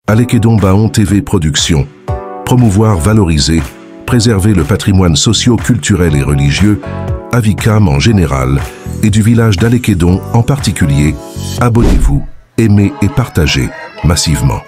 Alekedon Baon TV Productions. Promouvoir, valoriser, préserver le patrimoine socio-culturel et religieux, Avikam en général, et du village d'Alekedon en particulier. Abonnez-vous, aimez et partagez massivement.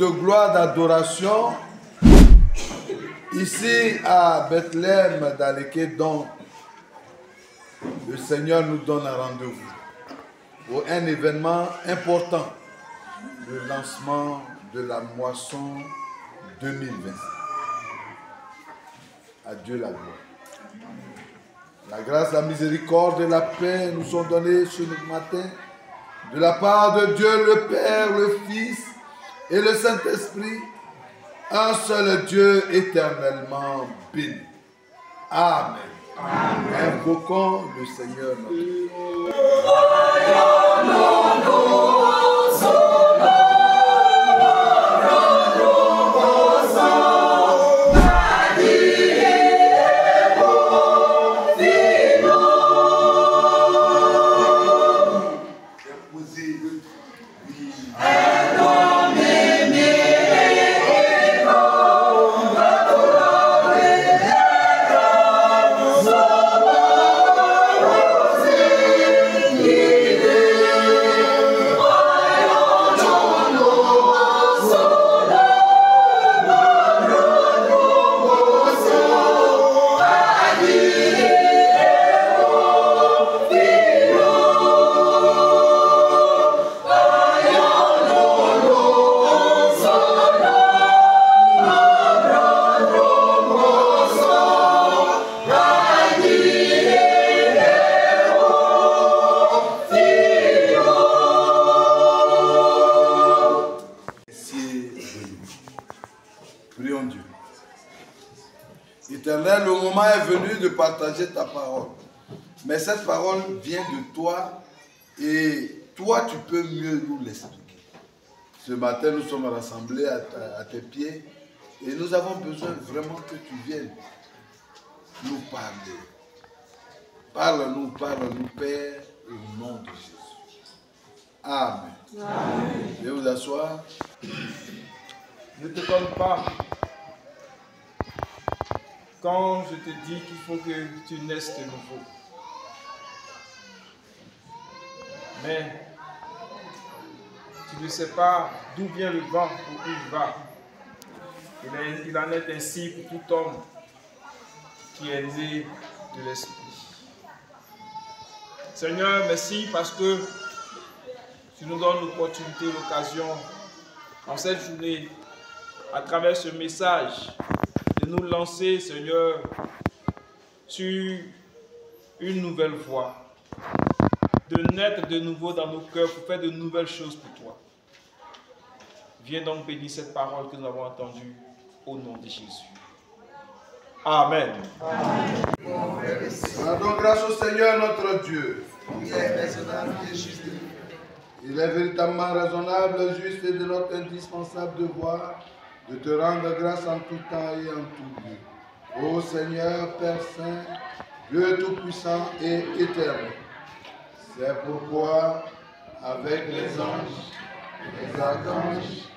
de gloire, d'adoration, ici à Bethléem d'Alekedon, le Seigneur nous donne un rendez-vous pour un événement important, le lancement de la moisson 2020. À Dieu la gloire. La grâce, la miséricorde et la paix nous sont données ce matin de la part de Dieu le Père, le Fils et le Saint-Esprit, un seul Dieu éternellement béni. Amen. Amen. Invoquons le Seigneur notre Dieu. Prions Dieu. Éternel, le moment est venu de partager ta parole. Mais cette parole vient de toi et toi, tu peux mieux nous l'expliquer. Ce matin, nous sommes rassemblés à tes pieds et nous avons besoin vraiment que tu viennes nous parler. Parle-nous, parle-nous, Père, au nom de Jésus. Amen. Amen. Veuillez vous asseoir. Ne te donne pas quand je te dis qu'il faut que tu naisses de nouveau. Mais tu ne sais pas d'où vient le vent ou où il va. Il en est ainsi pour tout homme qui est né de l'Esprit. Seigneur, merci parce que tu nous donnes l'opportunité, l'occasion, en cette journée, à travers ce message, de nous lancer, Seigneur, sur une nouvelle voie, de naître de nouveau dans nos cœurs pour faire de nouvelles choses pour toi. Viens donc bénir cette parole que nous avons entendue au nom de Jésus. Amen. Amen. Rendons grâce au Seigneur notre Dieu. Il est véritablement raisonnable, juste et de notre indispensable devoir de te rendre grâce en tout temps et en tout lieu. Ô Seigneur, Père Saint, Dieu Tout-Puissant et éternel. C'est pourquoi, avec les anges, les archanges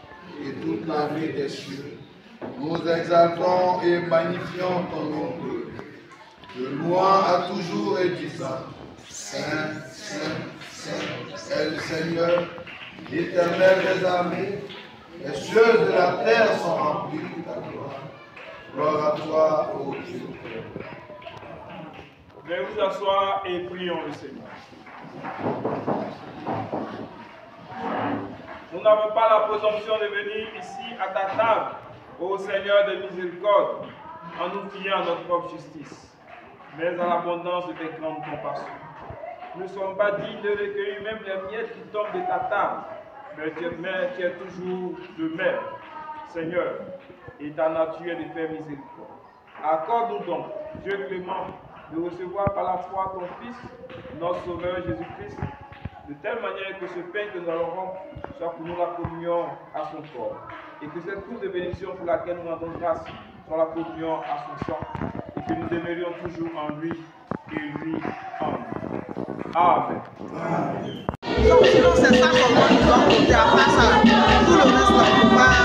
et toute la vie des cieux, nous exaltons et magnifions ton nom, te louant à toujours et disant, Saint, Saint, Saint est le Seigneur, l'Éternel des armées. Les cieux de la terre sont remplis de ta gloire. Gloire à toi, ô Dieu. Veuillez vous asseoir et prions le Seigneur. Nous n'avons pas la présomption de venir ici à ta table, ô Seigneur de miséricorde, en nous fiant à notre propre justice, mais à l'abondance de tes grandes compassions. Nous ne sommes pas dignes de recueillir même les miettes qui tombent de ta table, mais tu es toujours le même, Seigneur, et ta nature est de faire miséricorde. Accorde-nous donc, Dieu clément, de recevoir par la foi ton Fils, notre Sauveur Jésus-Christ, de telle manière que ce pain que nous allons rompre soit pour nous la communion à son corps, et que cette coupe de bénédiction pour laquelle nous rendons grâce soit la communion à son sang, et que nous demeurions toujours en lui, et lui en nous. Amen. Amen. Donc sinon c'est ça comment ils doivent compter à part ça. Tout le reste on ne peut pas.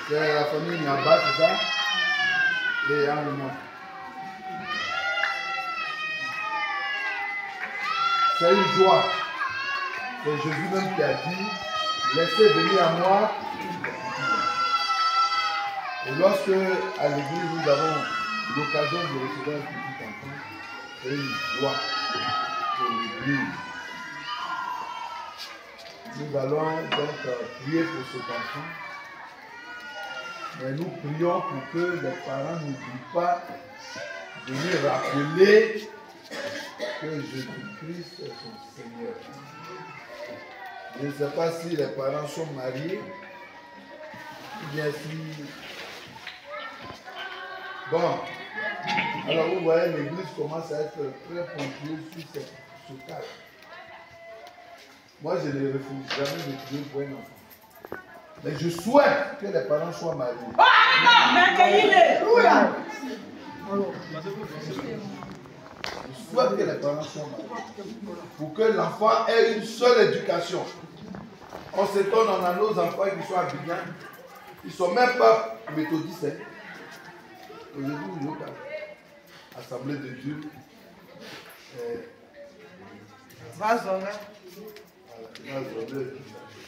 C'est la famille Naba, c'est ça? Et Amina. C'est une joie. C'est Jésus même qui a dit, laissez venir à moi. Et lorsque à l'église nous avons l'occasion de recevoir un petit enfant, c'est une joie pour l'église. Nous allons donc prier pour cet enfant. Mais nous prions pour que les parents n'oublient pas de lui rappeler que Jésus-Christ est son Seigneur. Je ne sais pas si les parents sont mariés ou bien si... Bon, alors vous voyez, l'église commence à être très ponctueuse sur ce cas. Moi, je ne refuse jamais de prier pour un enfant. Mais je souhaite que les parents soient mariés. Je souhaite que les parents soient mariés. Pour que l'enfant ait une seule éducation. On s'étonne, on a nos enfants qui sont habillés. Ils ne sont même pas méthodistes. Aujourd'hui, nous sommes Assemblée de Dieu.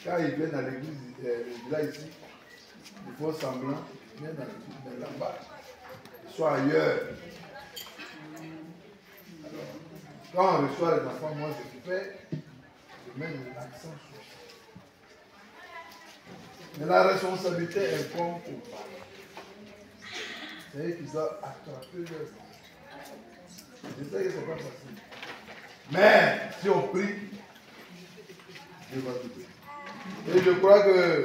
Quand ils viennent à l'église, là ici, ils font semblant, ils viennent là-bas, ils sont ailleurs. Alors, quand on reçoit les enfants, moi je mets l'accent sur ça. Mais la responsabilité incombe aux parents. C'est-à-dire qu'ils doivent attraper leurs enfants. Je sais que ce n'est pas facile. Mais si on prie, Dieu va tout. Et je crois que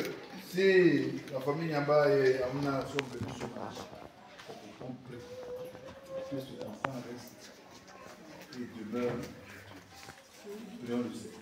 si la famille Nyamba et Amina sont venus sur marche, on prie que cet enfant reste et demeure. Prions le Seigneur.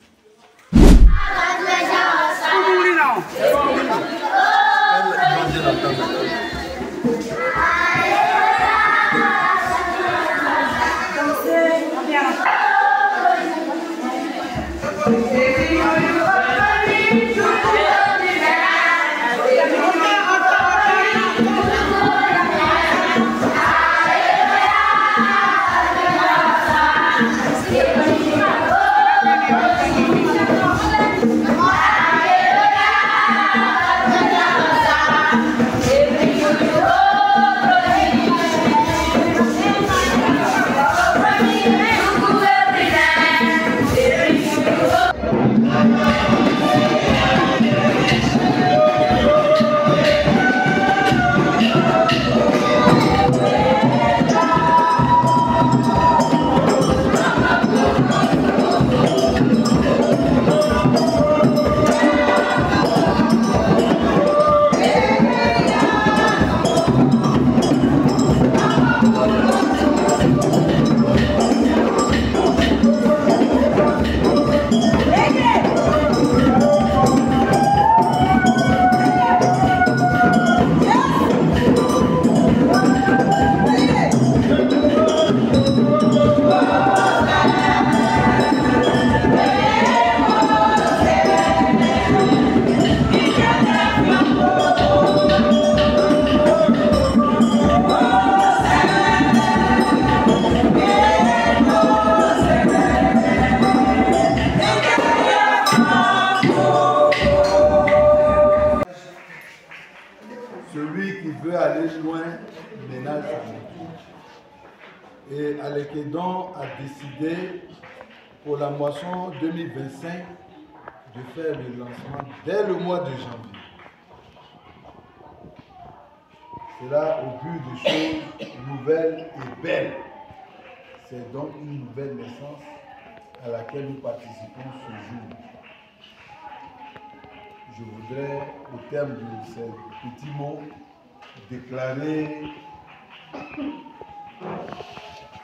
Et Alekedon a décidé pour la moisson 2025 de faire le lancement dès le mois de janvier. C'est là au but de choses nouvelles et belles. C'est donc une nouvelle naissance à laquelle nous participons ce jour. Je voudrais, au terme de ces petits mots, déclarer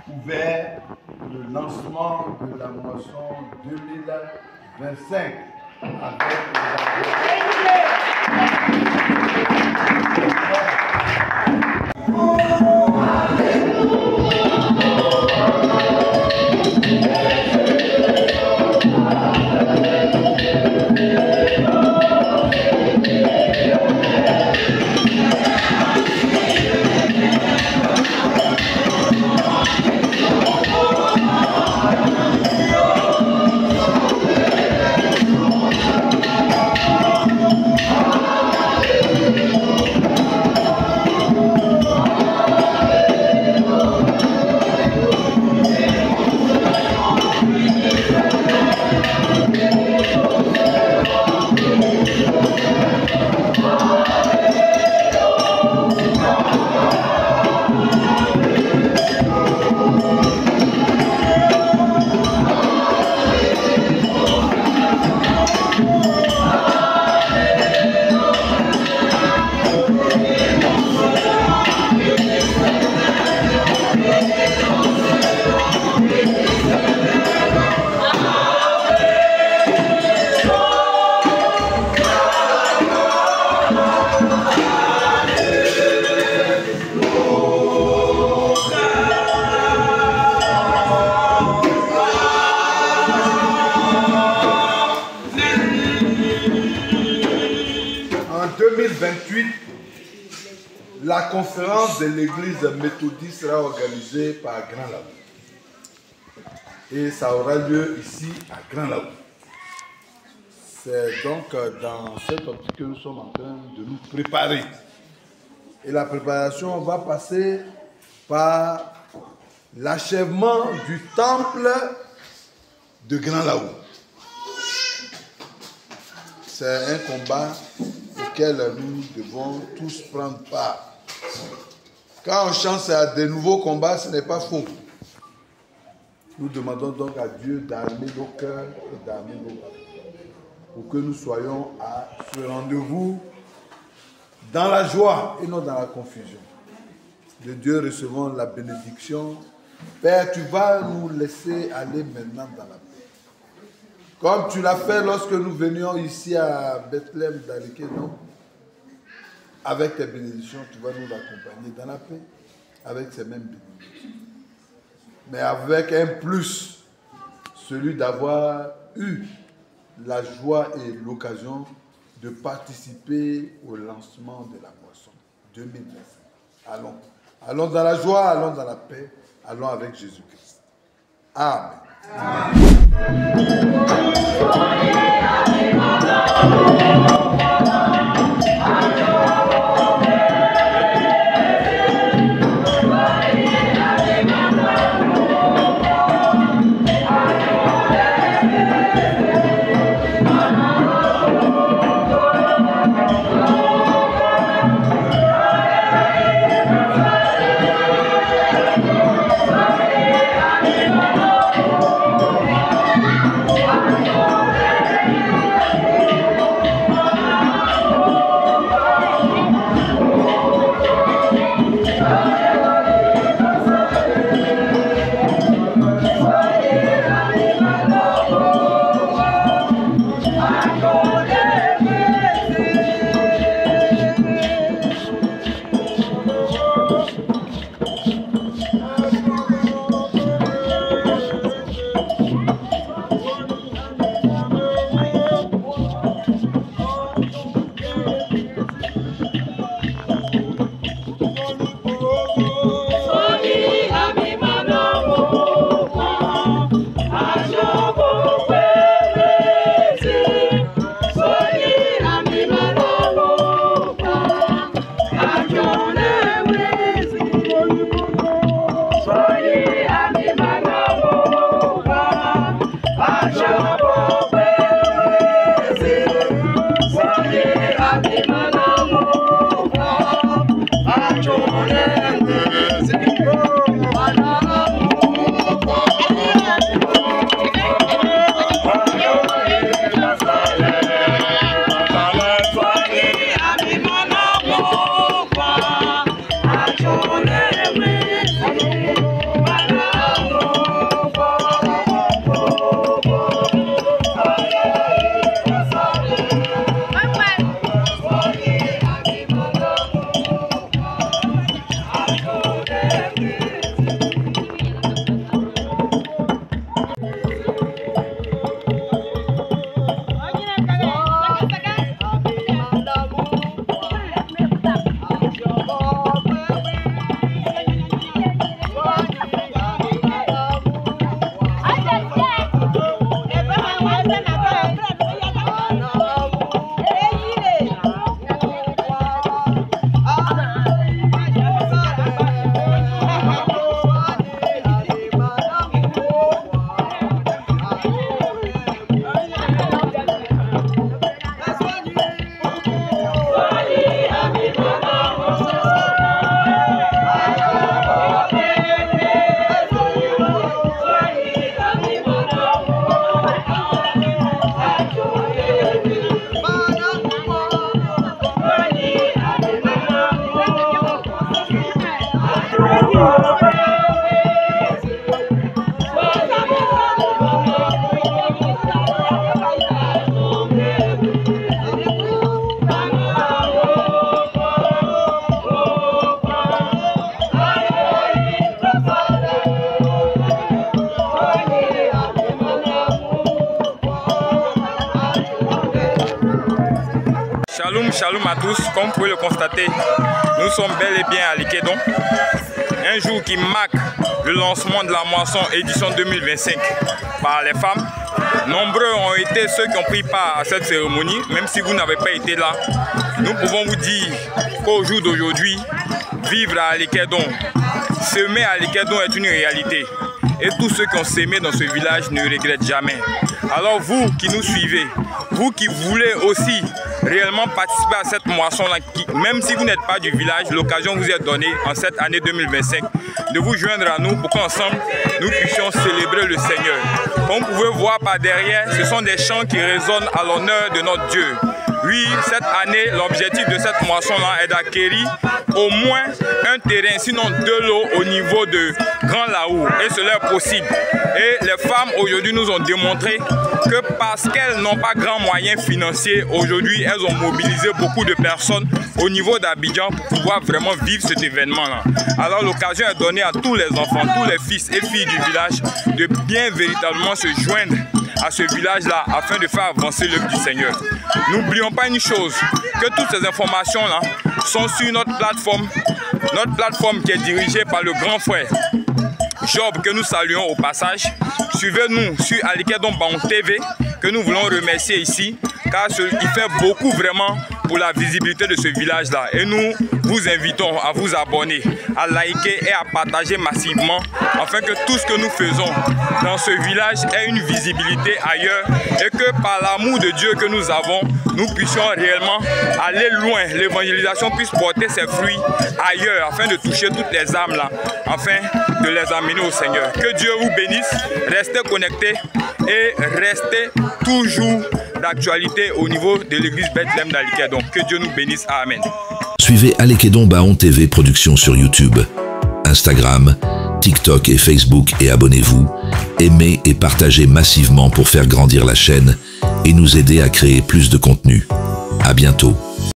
ouvert le lancement de la moisson 2025 avec les 2028, la conférence de l'église méthodiste sera organisée par Grand Laou. Et ça aura lieu ici à Grand Laou. C'est donc dans cette optique que nous sommes en train de nous préparer. Et la préparation va passer par l'achèvement du temple de Grand Laou. C'est un combat auquel nous devons tous prendre part. Quand on chante à de nouveaux combats, ce n'est pas faux. Nous demandons donc à Dieu d'armer nos cœurs et d'armer nos cœurs pour que nous soyons à ce rendez-vous dans la joie et non dans la confusion. De Dieu recevons la bénédiction. Père, tu vas nous laisser aller maintenant dans la paix. Comme tu l'as fait lorsque nous venions ici à Bethléem d'Alekedon, avec tes bénédictions, tu vas nous accompagner dans la paix avec ces mêmes bénédictions. Mais avec un plus, celui d'avoir eu la joie et l'occasion de participer au lancement de la moisson 2025. Allons. Allons dans la joie, allons dans la paix, allons avec Jésus-Christ. Amen. Amen. Shalom, shalom à tous. Comme vous pouvez le constater, nous sommes bel et bien à Likédon. Un jour qui marque le lancement de la moisson édition 2025 par les femmes. Nombreux ont été ceux qui ont pris part à cette cérémonie, même si vous n'avez pas été là. Nous pouvons vous dire qu'au jour d'aujourd'hui, vivre à Likédon, semer à Likédon est une réalité. Et tous ceux qui ont sémé dans ce village ne regrettent jamais. Alors vous qui nous suivez, vous qui voulez aussi réellement participer à cette moisson-là, même si vous n'êtes pas du village, l'occasion vous est donnée en cette année 2025 de vous joindre à nous pour qu'ensemble nous puissions célébrer le Seigneur. Comme vous pouvez voir par derrière, ce sont des chants qui résonnent à l'honneur de notre Dieu. Oui, cette année, l'objectif de cette moisson-là est d'acquérir au moins un terrain, sinon 2 lots au niveau de Grand Laou. Et cela est possible. Et les femmes aujourd'hui nous ont démontré que parce qu'elles n'ont pas grand moyen financier, aujourd'hui elles ont mobilisé beaucoup de personnes au niveau d'Abidjan pour pouvoir vraiment vivre cet événement-là. Alors l'occasion est donnée à tous les enfants, tous les fils et filles du village de bien véritablement se joindre à ce village-là afin de faire avancer l'œuvre du Seigneur. N'oublions pas une chose, que toutes ces informations-là sont sur notre plateforme qui est dirigée par le grand frère Job, que nous saluons au passage. Suivez-nous sur Alikedon Baon TV, que nous voulons remercier ici, car il fait beaucoup vraiment pour la visibilité de ce village-là. Et nous vous invitons à vous abonner, à liker et à partager massivement, afin que tout ce que nous faisons dans ce village ait une visibilité ailleurs et que par l'amour de Dieu que nous avons, nous puissions réellement aller loin. L'évangélisation puisse porter ses fruits ailleurs, afin de toucher toutes les âmes là, afin de les amener au Seigneur. Que Dieu vous bénisse, restez connectés et restez toujours d'actualité au niveau de l'église Bethléem d'Alikedon. Que Dieu nous bénisse. Amen. Suivez Alikedon Baon TV Production sur YouTube, Instagram, TikTok et Facebook et abonnez-vous. Aimez et partagez massivement pour faire grandir la chaîne et nous aider à créer plus de contenu. À bientôt.